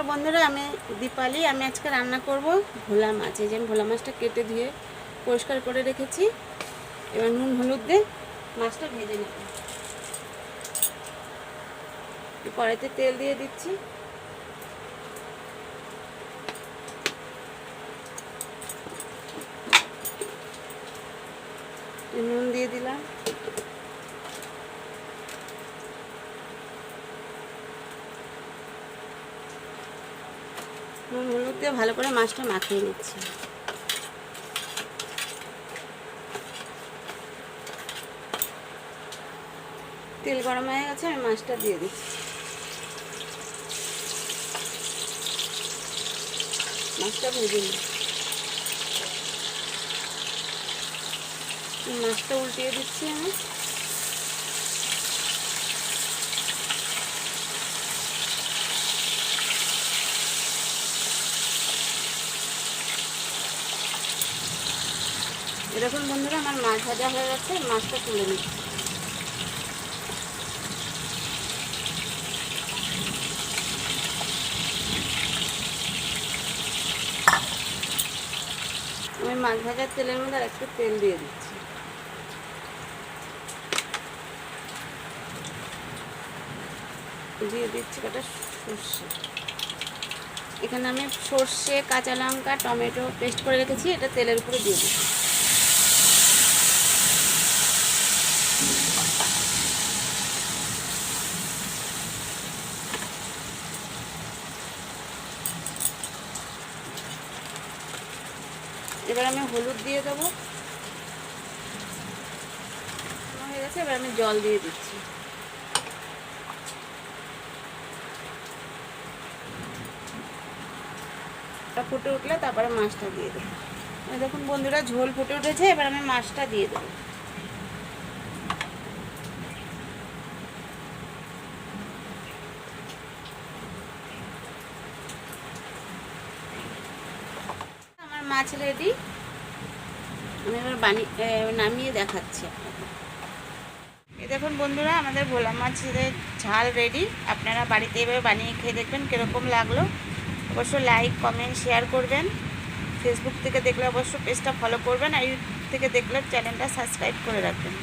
বন্ধুরা, আমি দীপালি। আমি আজকে রান্না করব ভোলা মাছ। এই যে আমি ভোলা মাছটা কেটে ধুয়ে পরিষ্কার করে রেখেছি। এবার নুন হলুদ দিয়ে মাছটা ভেজে নেব। কড়াইতে তেল দিয়ে দিচ্ছি। নুন দিয়ে দিলাম। নুন হলুদ দিয়ে ভালো করে মাছটা মাখিয়ে নিচ্ছি। তেল গরম হয়ে গেছে, আমি মাছটা দিয়ে দিচ্ছি। মাছটা ভেজে নিই। মাছটা উল্টিয়ে দিচ্ছি আমি। এরকম বন্ধুরা আমার মাছ ভাজা হয়ে গেছে, মাছটা তুলে নিচ্ছি। আমি মাছ ভাজার তেলের মধ্যে আর একটু তেল দিয়ে দিচ্ছি। দিয়ে দিচ্ছি কটা সর্ষে। এখানে আমি সর্ষে, কাঁচা লঙ্কা, টমেটো পেস্ট করে রেখেছি, এটা তেলের উপরে দিয়ে দিচ্ছি। এবার আমি হলুদ দিয়ে দেবো। হয়ে গেছে, এবার আমি জল দিয়ে দিচ্ছি। ফুটে উঠলে তারপরে মাছটা দিয়ে দেবো। দেখুন বন্ধুরা, ঝোল ফুটে উঠেছে, এবার আমি মাছটা দিয়ে দেবো। আমার মাছ রেডি। আমি এবার নামিয়ে দেখাচ্ছি আপনাকে। এই দেখুন বন্ধুরা, আমাদের ভোলা মাছের ঝাল রেডি। আপনারা বাড়িতে এভাবে বানিয়ে খেয়ে দেখবেন কীরকম লাগলো। অবশ্যই লাইক, কমেন্ট, শেয়ার করবেন। ফেসবুক থেকে দেখলে অবশ্যই পেজটা ফলো করবেন, আর ইউটিউব থেকে দেখলে চ্যানেলটা সাবস্ক্রাইব করে রাখবেন।